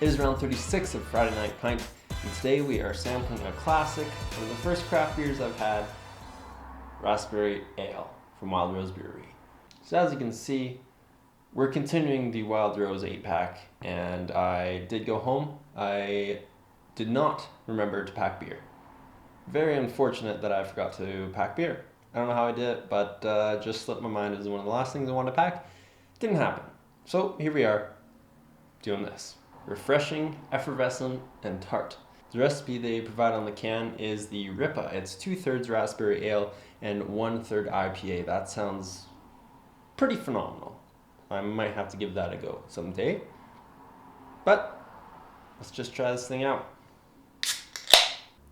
It is round 36 of Friday Night Pint, and today we are sampling a classic, one of the first craft beers I've had, Wraspberry Ale from Wild Rose Brewery. So as you can see, we're continuing the Wild Rose 8-pack, and I did go home. I did not remember to pack beer. Very unfortunate that I forgot to pack beer. I don't know how I did it, but just slipped my mind as one of the last things I wanted to pack. Didn't happen. So here we are, doing this. Refreshing, effervescent, and tart. The recipe they provide on the can is the RIPA. It's 2/3 raspberry ale and 1/3 IPA. That sounds pretty phenomenal. I might have to give that a go someday. But let's just try this thing out.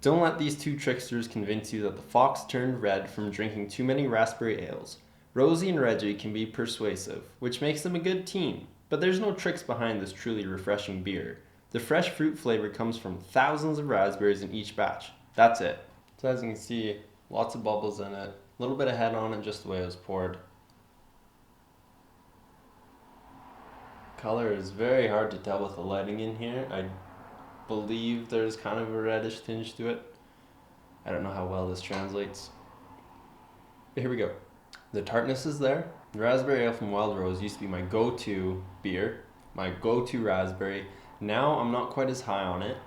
Don't let these two tricksters convince you that the fox turned red from drinking too many raspberry ales. Rosie and Reggie can be persuasive, which makes them a good team. But there's no tricks behind this truly refreshing beer. The fresh fruit flavor comes from thousands of raspberries in each batch. That's it. So as you can see, lots of bubbles in it. A little bit of head on it just the way it was poured. Color is very hard to tell with the lighting in here. I believe there's kind of a reddish tinge to it. I don't know how well this translates. But here we go. The tartness is there. The raspberry ale from Wild Rose used to be my go-to beer, my go-to raspberry. Now I'm not quite as high on it.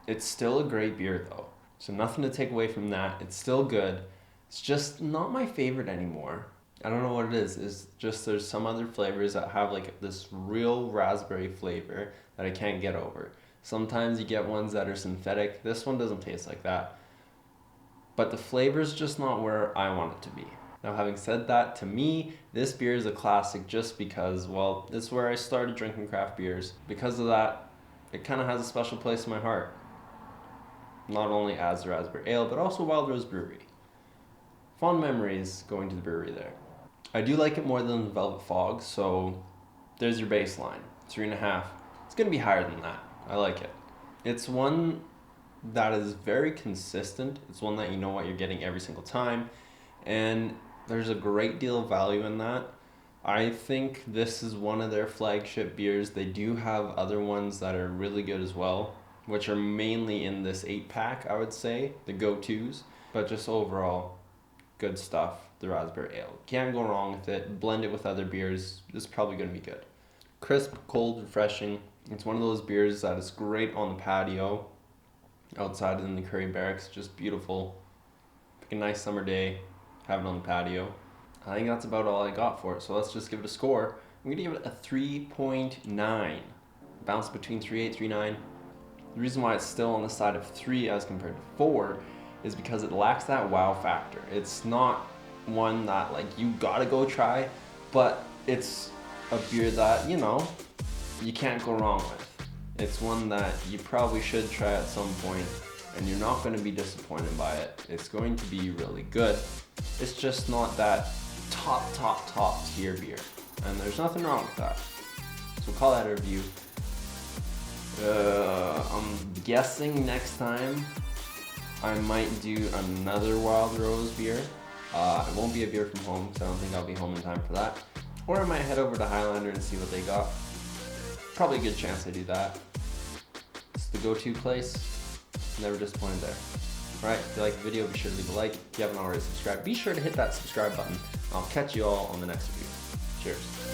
It's still a great beer though, so nothing to take away from that. It's still good. It's just not my favorite anymore. I don't know what it is. It's just there's some other flavors that have like this real raspberry flavor that I can't get over. Sometimes you get ones that are synthetic. This one doesn't taste like that. But the flavor's just not where I want it to be. Now, having said that, to me, this beer is a classic just because, well, this is where I started drinking craft beers. Because of that, it kind of has a special place in my heart. Not only as the Raspberry Ale, but also Wild Rose Brewery. Fond memories going to the brewery there. I do like it more than the Velvet Fog, so there's your baseline, 3.5. It's going to be higher than that. I like it. It's one that is very consistent. It's one that you know what you're getting every single time. And there's a great deal of value in that. I think this is one of their flagship beers. They do have other ones that are really good as well, which are mainly in this 8-pack, I would say, the go-tos. But just overall, good stuff, the Raspberry Ale. Can't go wrong with it. Blend it with other beers. It's probably going to be good. Crisp, cold, refreshing. It's one of those beers that is great on the patio, outside in the Curry Barracks. Just beautiful. Pick a nice summer day. Have it on the patio. I think that's about all I got for it, so let's just give it a score. I'm gonna give it a 3.9. Bounce between 3.8, 3.9. The reason why it's still on the side of 3 as compared to 4 is because it lacks that wow factor. It's not one that like you gotta go try, but it's a beer that, you know, you can't go wrong with. It's one that you probably should try at some point, and you're not gonna be disappointed by it. It's going to be really good. It's just not that top tier beer, and there's nothing wrong with that. So we'll call that a review. I'm guessing next time I might do another Wild Rose beer. It won't be a beer from home, so I don't think I'll be home in time for that. Or I might head over to Highlander and see what they got. Probably a good chance I do that. It's the go-to place. Never disappointed there. Alright, if you like the video, be sure to leave a like. If you haven't already subscribed, be sure to hit that subscribe button. I'll catch you all on the next video. Cheers.